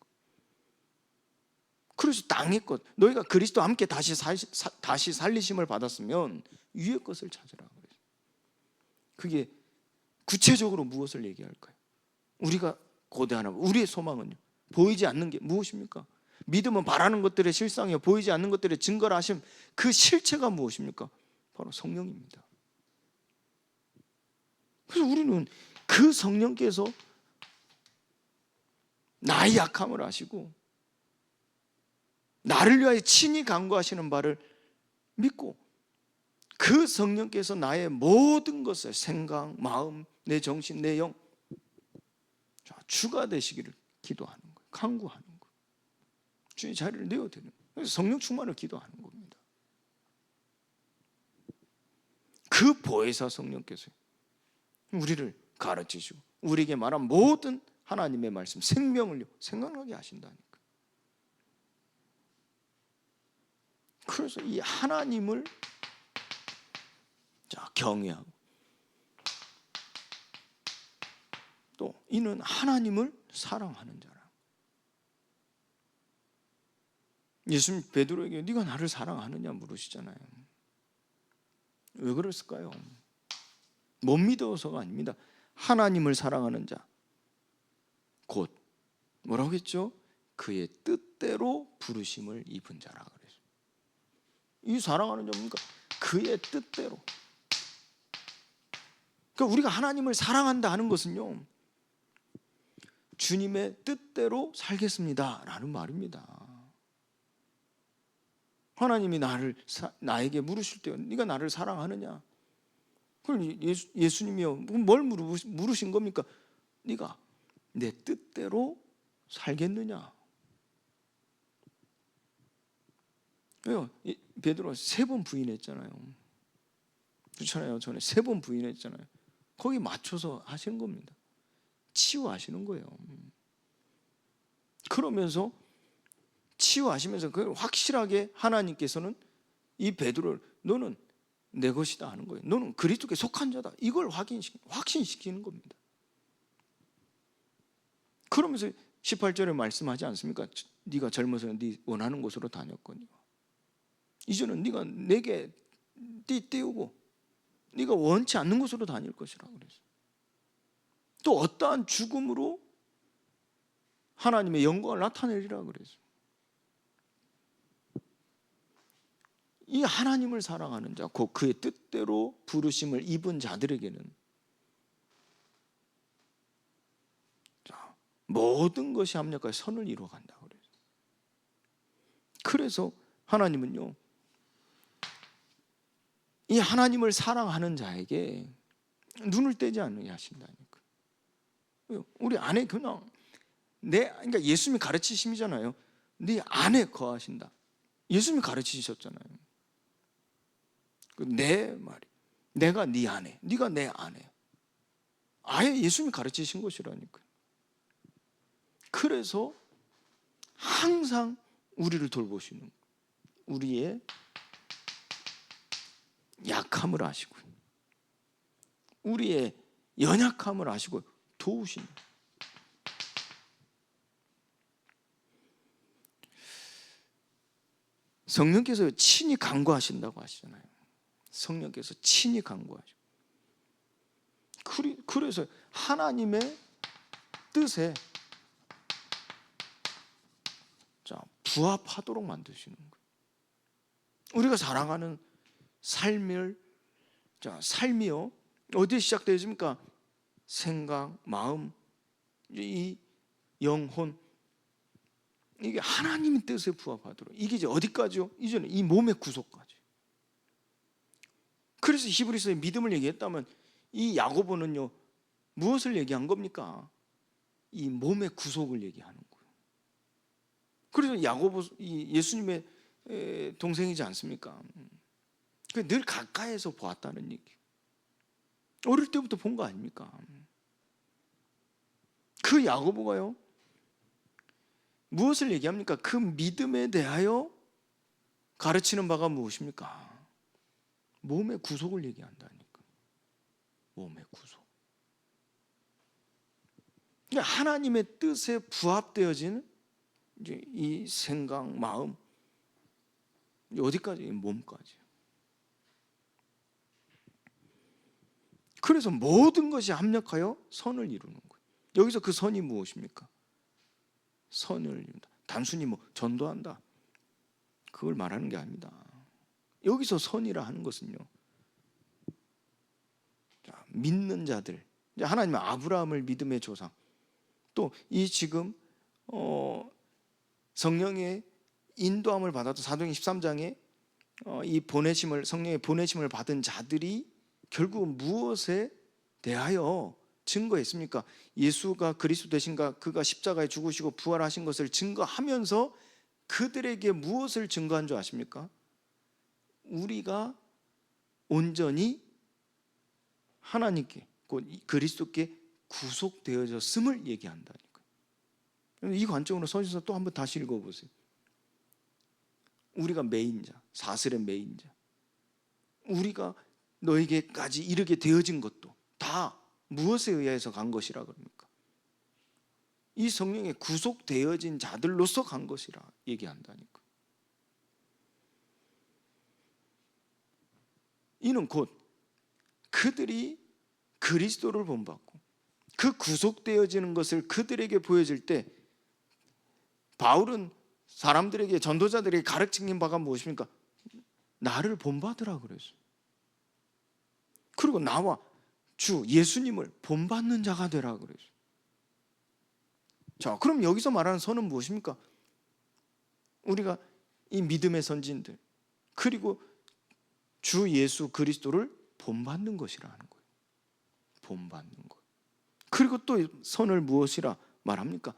S1: 그래서 땅의 것, 너희가 그리스도와 함께 다시 살리심을 받았으면 위의 것을 찾으라 그래요. 그게 구체적으로 무엇을 얘기할까요? 우리가 고대하는, 우리의 소망은요, 보이지 않는 게 무엇입니까? 믿음은 바라는 것들의 실상이요, 보이지 않는 것들의 증거라 하심, 그 실체가 무엇입니까? 바로 성령입니다. 그래서 우리는 그 성령께서 나의 약함을 아시고 나를 위하여 친히 간구하시는 바를 믿고 그 성령께서 나의 모든 것을, 생각, 마음, 내 정신, 내 영 주가 되시기를 기도하는 거예요. 간구하는 거예요. 주의 자리를 내어드리는 거예요. 그래서 성령 충만을 기도하는 겁니다. 그 보혜사 성령께서 우리를 가르치시고 우리에게 말한 모든 하나님의 말씀, 생명을 생각나게 하신다니까. 그래서 이 하나님을 경외하고 또 이는 하나님을 사랑하는 자라. 예수님 베드로에게 네가 나를 사랑하느냐 물으시잖아요. 왜 그랬을까요? 못 믿어서가 아닙니다. 하나님을 사랑하는 자, 곧 뭐라고 했죠? 그의 뜻대로 부르심을 입은 자라 그랬어요. 이 사랑하는 자 뭡니까? 그의 뜻대로. 그러니까 우리가 하나님을 사랑한다 하는 것은요, 주님의 뜻대로 살겠습니다 라는 말입니다. 하나님이 나에게 물으실 때요, 네가 나를 사랑하느냐? 그걸 예수님이요 뭘 물으신 겁니까? 네가 내 뜻대로 살겠느냐? 왜요? 베드로가 3번 부인했잖아요. 그렇잖아요. 전에 3번 부인했잖아요. 거기 맞춰서 하시는 겁니다. 치유하시는 거예요. 그러면서 치유하시면서 그걸 확실하게 하나님께서는 이 베드로를 너는 내 것이다 하는 거예요. 너는 그리스도께 속한 자다. 이걸 확신시키는 겁니다. 그러면서 18절에 말씀하지 않습니까? 네가 젊어서 네 원하는 곳으로 다녔거니와 이제는 네가 내게 띠띠우고 네가 원치 않는 곳으로 다닐 것이라 그랬어요. 또 어떠한 죽음으로 하나님의 영광을 나타내리라 그랬어요. 이 하나님을 사랑하는 자, 곧 그의 뜻대로 부르심을 입은 자들에게는 모든 것이 합력하여 선을 이루어간다 그래요. 그래서 하나님은요, 이 하나님을 사랑하는 자에게 눈을 떼지 않게 하신다니까. 우리 안에 그냥 그러니까 예수님이 가르치심이잖아요. 네 안에 거하신다. 예수님이 가르치셨잖아요. 내 말이, 내가 네 안에, 네가 내 안에. 아예 예수님이 가르치신 것이라니까. 그래서 항상 우리를 돌보시는, 우리의 약함을 아시고 우리의 연약함을 아시고 도우시는. 성령께서 친히 간구하신다고 하시잖아요. 성령께서 친히 간구하시고. 그래서 하나님의 뜻에 부합하도록 만드시는 거예요. 우리가 살아가는 삶이요 어디에 시작되어집니까? 생각, 마음, 이 영혼, 이게 하나님의 뜻에 부합하도록. 이게 이제 어디까지요? 이제는 이 몸의 구속까지. 그래서 히브리서에 믿음을 얘기했다면 이 야고보는요 무엇을 얘기한 겁니까? 이 몸의 구속을 얘기하는 거예요. 그래서 야고보 예수님의 동생이지 않습니까? 늘 가까이에서 보았다는 얘기. 어릴 때부터 본 거 아닙니까? 그 야고보가요 무엇을 얘기합니까? 그 믿음에 대하여 가르치는 바가 무엇입니까? 몸의 구속을 얘기한다니까. 몸의 구속. 하나님의 뜻에 부합되어진 이제 이 생각, 마음, 어디까지? 몸까지. 그래서 모든 것이 합력하여 선을 이루는 거예요. 여기서 그 선이 무엇입니까? 선을 이룬다. 단순히 전도한다, 그걸 말하는 게 아닙니다. 여기서 선이라 하는 것은요, 믿는 자들, 하나님의 아브라함을 믿음의 조상, 또 이 지금 성령의 인도함을 받아도 사도행 13장에 이 성령의 보내심을 받은 자들이 결국은 무엇에 대하여 증거했습니까? 예수가 그리스도 되신가, 그가 십자가에 죽으시고 부활하신 것을 증거하면서 그들에게 무엇을 증거한 줄 아십니까? 우리가 온전히 하나님께, 곧 그리스도께 구속되어졌음을 얘기한다니까. 이 관점으로 서신서 또 한번 다시 읽어보세요. 우리가 메인자, 사슬의 메인자, 우리가 너에게까지 이르게 되어진 것도 다 무엇에 의해서 간 것이라 그럽니까? 이 성령에 구속되어진 자들로서 간 것이라 얘기한다니까. 이는 곧 그들이 그리스도를 본받고 그 구속되어지는 것을 그들에게 보여줄 때, 바울은 사람들에게, 전도자들에게 가르친 바가 무엇입니까? 나를 본받으라 그랬어요. 그리고 나와 주 예수님을 본받는 자가 되라 그랬어요. 자, 그럼 여기서 말하는 선은 무엇입니까? 우리가 이 믿음의 선진들, 그리고 주 예수 그리스도를 본받는 것이라는 거예요. 본받는 것. 그리고 또 선을 무엇이라 말합니까?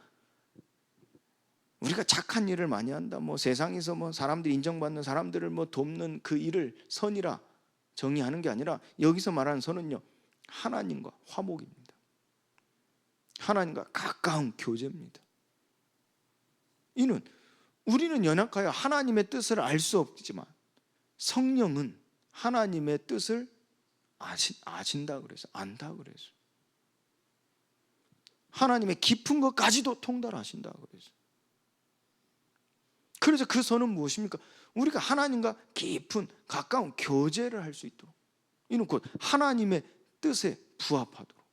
S1: 우리가 착한 일을 많이 한다, 세상에서 사람들이 인정받는 사람들을 돕는 그 일을 선이라 정의하는 게 아니라, 여기서 말하는 선은요, 하나님과 화목입니다. 하나님과 가까운 교제입니다. 이는 우리는 연약하여 하나님의 뜻을 알 수 없지만 성령은 하나님의 뜻을 아신다 그래서, 안다 그래서, 하나님의 깊은 것까지도 통달하신다 그래서. 그래서 그 선은 무엇입니까? 우리가 하나님과 깊은 가까운 교제를 할 수 있도록, 이는 곧 하나님의 뜻에 부합하도록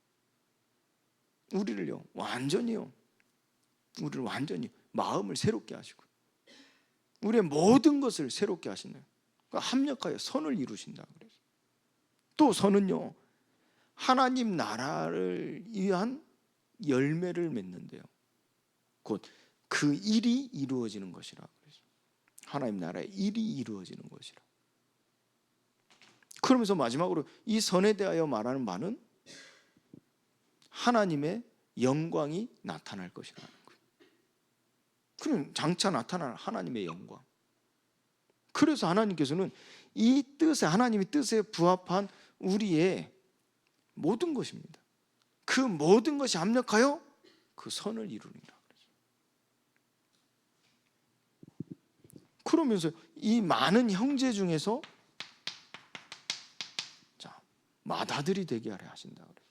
S1: 우리를 완전히 마음을 새롭게 하시고 우리의 모든 것을 새롭게 하시는, 그러니까 합력하여 선을 이루신다 그래서. 또 선은요, 하나님 나라를 위한 열매를 맺는데요, 곧 그 일이 이루어지는 것이라 그래서. 하나님 나라의 일이 이루어지는 것이라. 그러면서 마지막으로 이 선에 대하여 말하는 바는 하나님의 영광이 나타날 것이라는 거예요. 그럼 장차 나타날 하나님의 영광. 그래서 하나님께서는 이 뜻에, 하나님의 뜻에 부합한 우리의 모든 것입니다. 그 모든 것이 합력하여 그 선을 이루니라. 그러면서 이 많은 형제 중에서 맏아들이 되게 하려 하신다 그래요.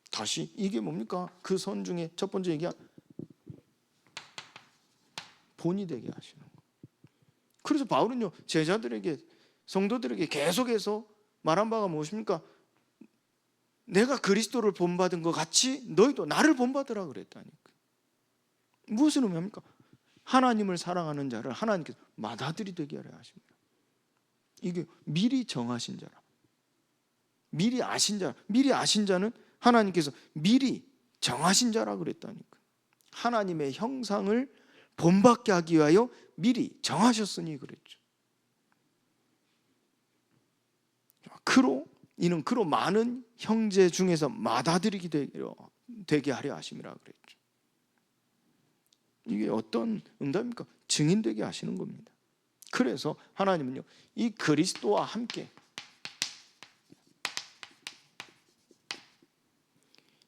S1: 다시 이게 뭡니까? 그 선 중에 첫 번째 얘기한 본이 되게 하시는 거. 그래서 바울은요, 제자들에게, 성도들에게 계속해서 말한 바가 무엇입니까? 내가 그리스도를 본받은 것 같이 너희도 나를 본받으라 그랬다니까. 무엇을 의미합니까? 하나님을 사랑하는 자를 하나님께서 맏아들이 되게 하려 하십니다. 이게 미리 정하신 자라, 미리 아신 자, 미리 아신 자는 하나님께서 미리 정하신 자라 그랬다니까. 하나님의 형상을 본받게 하기 위하여 미리 정하셨으니 그랬죠. 이는 그로 많은 형제 중에서 맏아들이 되게 하려 하심이라 그랬죠. 이게 어떤 응답입니까? 증인되게 하시는 겁니다. 그래서 하나님은요, 이 그리스도와 함께,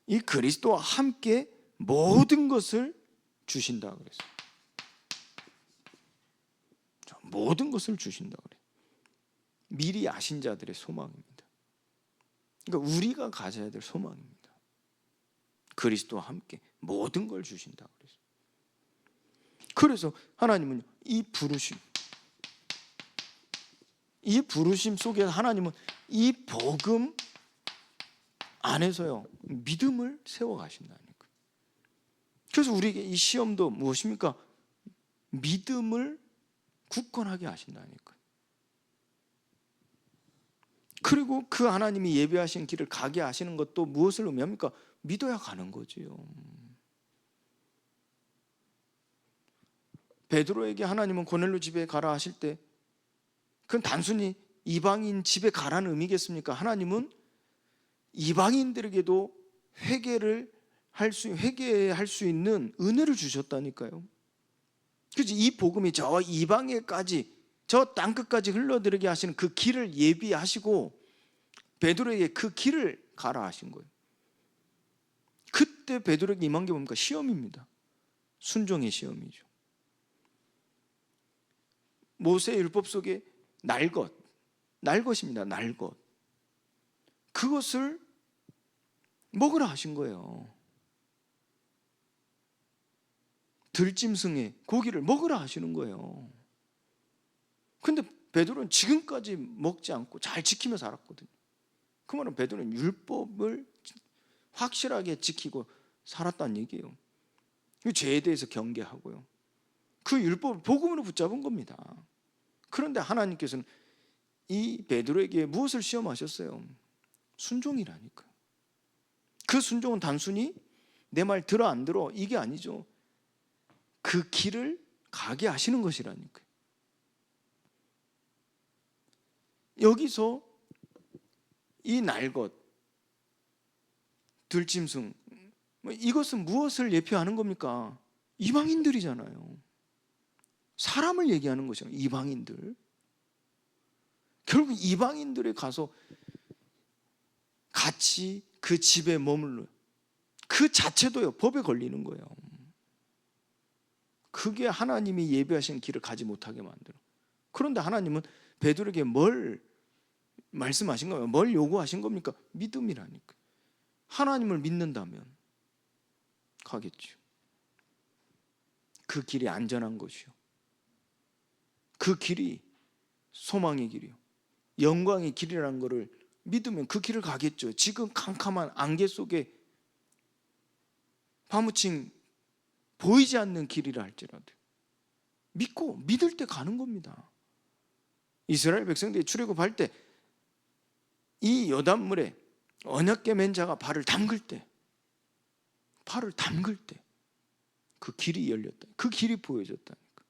S1: 이 그리스도와 함께 모든 것을 주신다 그랬어요. 모든 것을 주신다 그래요. 미리 아신 자들의 소망입니다. 그러니까 우리가 가져야 될 소망입니다. 그리스도와 함께 모든 걸 주신다 그랬어요. 그래서 하나님은 이 부르심 속에 하나님은 이 복음 안에서요, 믿음을 세워 가신다니까. 그래서 우리에게 이 시험도 무엇입니까? 믿음을 굳건하게 하신다니까. 그리고 그 하나님이 예비하신 길을 가게 하시는 것도 무엇을 의미합니까? 믿어야 가는 거지요. 베드로에게 하나님은 고넬료 집에 가라 하실 때, 그건 단순히 이방인 집에 가라는 의미겠습니까? 하나님은 이방인들에게도 회개할 수 있는 은혜를 주셨다니까요. 그래서 이 복음이 저 이방에까지, 저 땅끝까지 흘러들게 하시는 그 길을 예비하시고 베드로에게 그 길을 가라 하신 거예요. 그때 베드로에게 임한 게 뭡니까? 시험입니다. 순종의 시험이죠. 모세의 율법 속에 날것입니다. 날것. 그것을 먹으라 하신 거예요. 들짐승의 고기를 먹으라 하시는 거예요. 근데 베드로는 지금까지 먹지 않고 잘 지키며 살았거든요. 그 말은 베드로는 율법을 확실하게 지키고 살았다는 얘기예요. 죄에 대해서 경계하고요. 그 율법을 복음으로 붙잡은 겁니다. 그런데 하나님께서는 이 베드로에게 무엇을 시험하셨어요? 순종이라니까요. 그 순종은 단순히 내 말 들어 안 들어 이게 아니죠. 그 길을 가게 하시는 것이라니까요. 여기서 이 날것, 들짐승, 이것은 무엇을 예표하는 겁니까? 이방인들이잖아요. 사람을 얘기하는 것이잖아요. 이방인들. 결국 이방인들에 가서 같이 그 집에 머물러, 그 자체도요 법에 걸리는 거예요. 그게 하나님이 예비하신 길을 가지 못하게 만들어. 그런데 하나님은 베드로에게 뭘 말씀하신 거예요? 뭘 요구하신 겁니까? 믿음이라니까. 하나님을 믿는다면 가겠죠. 그 길이 안전한 것이요, 그 길이 소망의 길이요, 영광의 길이라는 것을 믿으면 그 길을 가겠죠. 지금 캄캄한 안개 속에 파묻힌 보이지 않는 길이라 할지라도 믿고 믿을 때 가는 겁니다. 이스라엘 백성들이 출애굽할 때 이 요단물에 언약궤 맨 자가 발을 담글 때 그 길이 열렸다. 그 길이 보여졌다니까.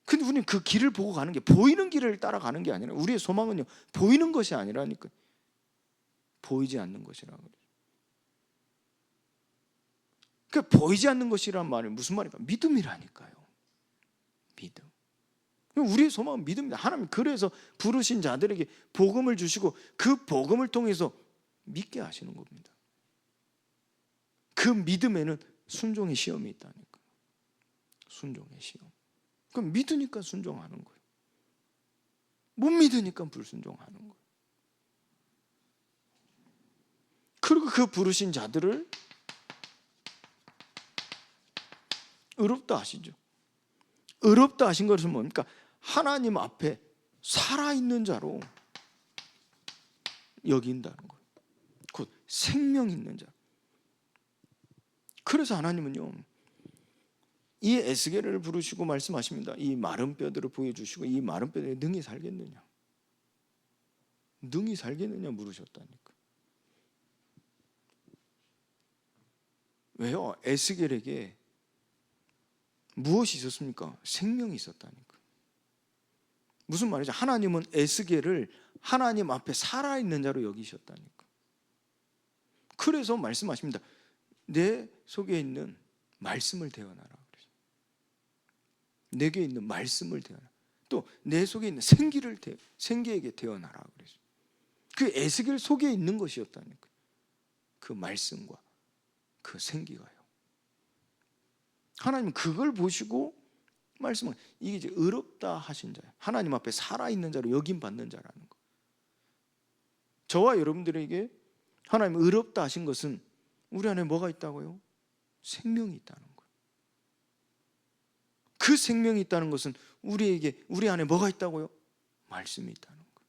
S1: 근데 우리는 그 길을 보고 가는 게, 보이는 길을 따라가는 게 아니라, 우리의 소망은요 보이는 것이 아니라니까. 보이지 않는 것이라고 그래요. 그 보이지 않는 것이란 말이 무슨 말입니까? 믿음이라니까요. 믿음. 우리의 소망은 믿음입니다. 하나님 그래서 부르신 자들에게 복음을 주시고 그 복음을 통해서 믿게 하시는 겁니다. 그 믿음에는 순종의 시험이 있다니까. 순종의 시험. 그럼 믿으니까 순종하는 거예요. 못 믿으니까 불순종하는 거예요. 그리고 그 부르신 자들을 의롭다 하시죠. 의롭다 하신 것은 뭡니까? 하나님 앞에 살아있는 자로 여긴다는 거예요. 곧 생명 있는 자. 그래서 하나님은요 이 에스겔을 부르시고 말씀하십니다. 이 마른 뼈들을 보여주시고 이 마른 뼈들이 능히 살겠느냐, 능히 살겠느냐 물으셨다니까. 왜요? 에스겔에게 무엇이 있었습니까? 생명이 있었다니까. 무슨 말이죠? 하나님은 에스겔을 하나님 앞에 살아있는 자로 여기셨다니까. 그래서 말씀하십니다. 내 속에 있는 말씀을 대언하라. 내게 있는 말씀을 대언하라. 또 내 속에 있는 생기에게 대언하라. 그 에스겔 속에 있는 것이었다니까. 그 말씀과 그 생기가요. 하나님은 그걸 보시고 말씀은 이게 이제 의롭다 하신 자예요. 하나님 앞에 살아있는 자로 여김받는 자라는 거. 저와 여러분들에게 하나님 의롭다 하신 것은 우리 안에 뭐가 있다고요? 생명이 있다는 거예요. 그 생명이 있다는 것은 우리 안에 뭐가 있다고요? 말씀이 있다는 거예요.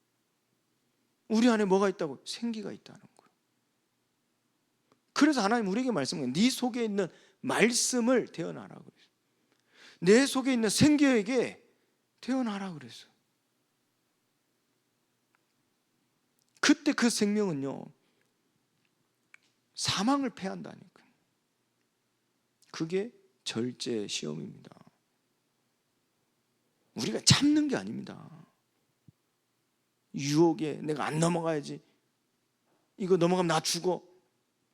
S1: 우리 안에 뭐가 있다고? 생기가 있다는 거예요. 그래서 하나님 우리에게 말씀해요. 네 속에 있는 말씀을 태어나라 그랬어요. 내 속에 있는 생기에게 태어나라 그랬어요. 그때 그 생명은요 사망을 패한다니까요. 그게 절제 시험입니다. 우리가 참는 게 아닙니다. 유혹에 내가 안 넘어가야지, 이거 넘어가면 나 죽어,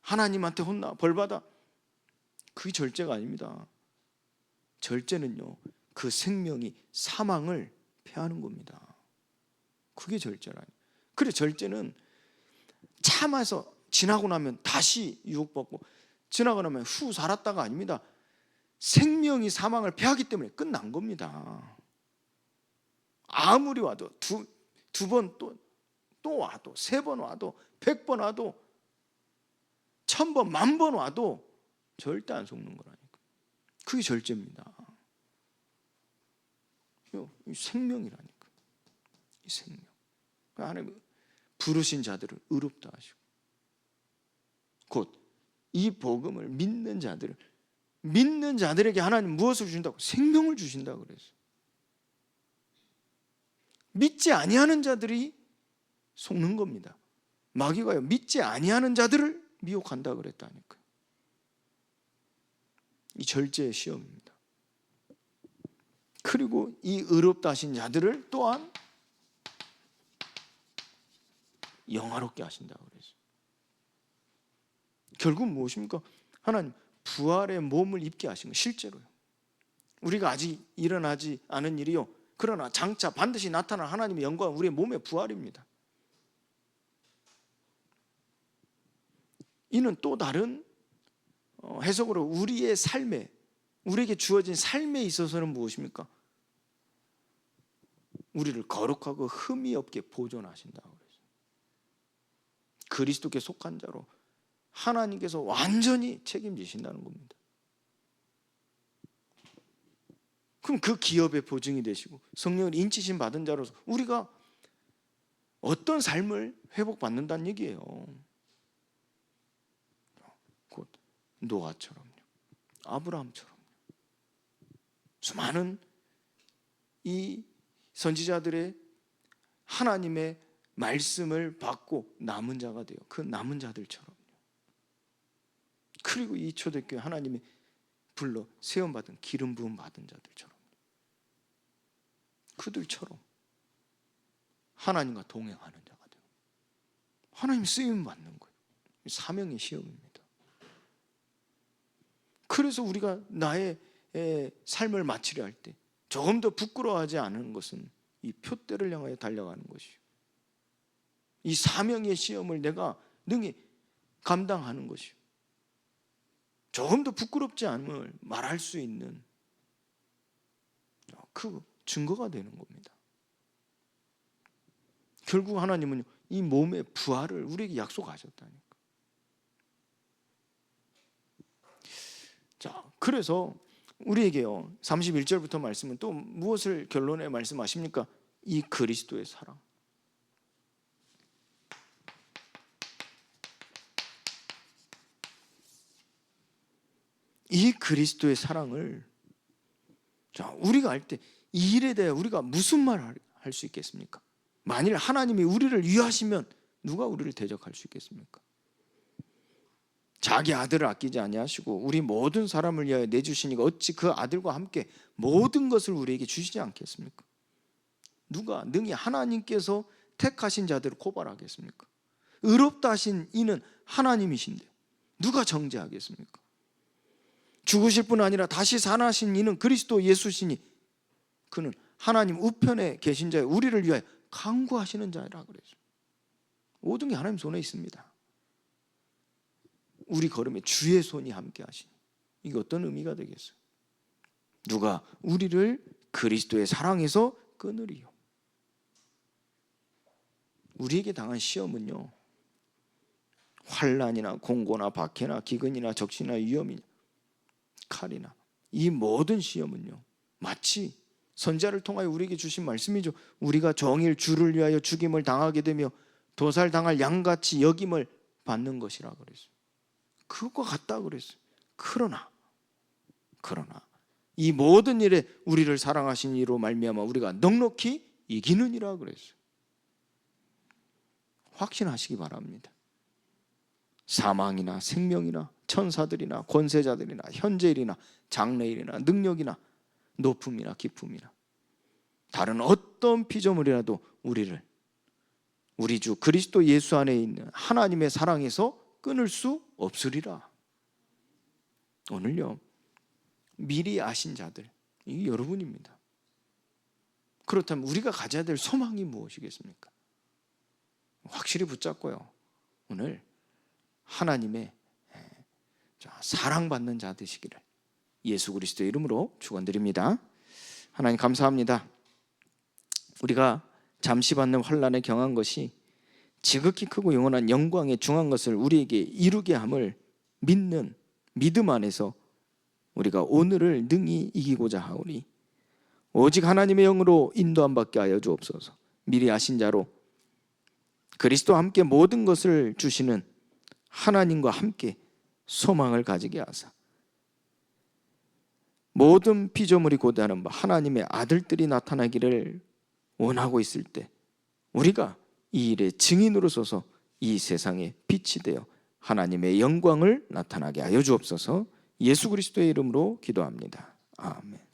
S1: 하나님한테 혼나, 벌받아, 그게 절제가 아닙니다. 절제는요 그 생명이 사망을 패하는 겁니다. 그게 절제라니. 그래 절제는 참아서 지나고 나면 다시 유혹받고 지나고 나면 후 살았다가 아닙니다. 생명이 사망을 패하기 때문에 끝난 겁니다. 아무리 와도 두 번 또 와도 3번 와도 100번 와도 1000번 10,000번 와도 절대 안 속는 거라니까. 그게 절제입니다. 이 생명이라니까. 이 생명. 하나님 부르신 자들을 의롭다 하시고 곧 이 복음을 믿는 자들에게 하나님 무엇을 주신다고? 생명을 주신다고 그랬어요. 믿지 아니하는 자들이 속는 겁니다. 마귀가요 믿지 아니하는 자들을 미혹한다 그랬다니까요. 이 절제의 시험입니다. 그리고 이 의롭다 하신 자들을 또한 영화롭게 하신다고 그랬어요. 결국 무엇입니까? 하나님 부활의 몸을 입게 하신 거예요. 실제로요. 우리가 아직 일어나지 않은 일이요, 그러나 장차 반드시 나타날 하나님의 영광은 우리의 몸의 부활입니다. 이는 또 다른 해석으로 우리의 삶에, 우리에게 주어진 삶에 있어서는 무엇입니까? 우리를 거룩하고 흠이 없게 보존하신다고 그랬어요. 그리스도께 속한 자로 하나님께서 완전히 책임지신다는 겁니다. 그럼 그 기업의 보증이 되시고 성령을 인치심 받은 자로서 우리가 어떤 삶을 회복받는다는 얘기예요. 곧 노아처럼요, 아브라함처럼요, 수많은 이 선지자들의 하나님의 말씀을 받고 남은 자가 돼요. 그 남은 자들처럼요. 그리고 이 초대교회 하나님이 불러 세움받은 기름 부음 받은 자들처럼, 그들처럼 하나님과 동행하는 자가 돼요. 하나님 쓰임 받는 거예요. 사명의 시험입니다. 그래서 우리가 나의 삶을 마치려 할 때 조금 더 부끄러워하지 않은 것은 이 표대를 향하여 달려가는 것이요, 이 사명의 시험을 내가 능히 감당하는 것이요, 조금 더 부끄럽지 않음을 말할 수 있는 그 증거가 되는 겁니다. 결국 하나님은 이 몸의 부활을 우리에게 약속하셨다니까. 자, 그래서 우리에게요 31절부터 말씀은 또 무엇을 결론에 말씀하십니까? 이 그리스도의 사랑, 이 그리스도의 사랑을, 자, 우리가 할 때 이 일에 대해 우리가 무슨 말을 할 수 있겠습니까? 만일 하나님이 우리를 위하시면 누가 우리를 대적할 수 있겠습니까? 자기 아들을 아끼지 아니하시고 우리 모든 사람을 위하여 내주시니까 어찌 그 아들과 함께 모든 것을 우리에게 주시지 않겠습니까? 누가 능히 하나님께서 택하신 자들을 고발하겠습니까? 의롭다 하신 이는 하나님이신데 누가 정죄하겠습니까? 죽으실 뿐 아니라 다시 살아나신 이는 그리스도 예수시니 그는 하나님 우편에 계신 자여 우리를 위하여 간구하시는 자라 그랬어요. 모든 게 하나님 손에 있습니다. 우리 걸음에 주의 손이 함께 하시니 이게 어떤 의미가 되겠어요? 누가 우리를 그리스도의 사랑에서 끊으리요. 우리에게 당한 시험은요, 환난이나 공고나 박해나 기근이나 적신이나 위험이나 칼이나 이 모든 시험은요 마치 선지자를 통하여 우리에게 주신 말씀이죠. 우리가 정일 주를 위하여 죽임을 당하게 되며 도살당할 양같이 여김을 받는 것이라 그랬어요. 그것과 같다 그랬어요. 그러나 이 모든 일에 우리를 사랑하신 이로 말미암아 우리가 넉넉히 이기느니라 그랬어요. 확신하시기 바랍니다. 사망이나 생명이나 천사들이나 권세자들이나 현재일이나 장래일이나 능력이나 높음이나 기쁨이나 다른 어떤 피조물이라도 우리를 우리 주 그리스도 예수 안에 있는 하나님의 사랑에서 끊을 수 없으리라. 오늘요 미리 아신 자들, 이 여러분입니다. 그렇다면 우리가 가져야 될 소망이 무엇이겠습니까? 확실히 붙잡고요 오늘 하나님의 사랑받는 자 되시기를 예수 그리스도의 이름으로 축원드립니다. 하나님 감사합니다. 우리가 잠시 받는 환난에 경한 것이 지극히 크고 영원한 영광에 중한 것을 우리에게 이루게 함을 믿는 믿음 안에서 우리가 오늘을 능히 이기고자 하오니 오직 하나님의 영으로 인도함 받게 하여 주옵소서. 미리 아신 자로 그리스도와 함께 모든 것을 주시는 하나님과 함께 소망을 가지게 하사 모든 피조물이 고대하는 바 하나님의 아들들이 나타나기를 원하고 있을 때 우리가 이 일의 증인으로 서서 이 세상에 빛이 되어 하나님의 영광을 나타나게 하여 주옵소서. 예수 그리스도의 이름으로 기도합니다. 아멘.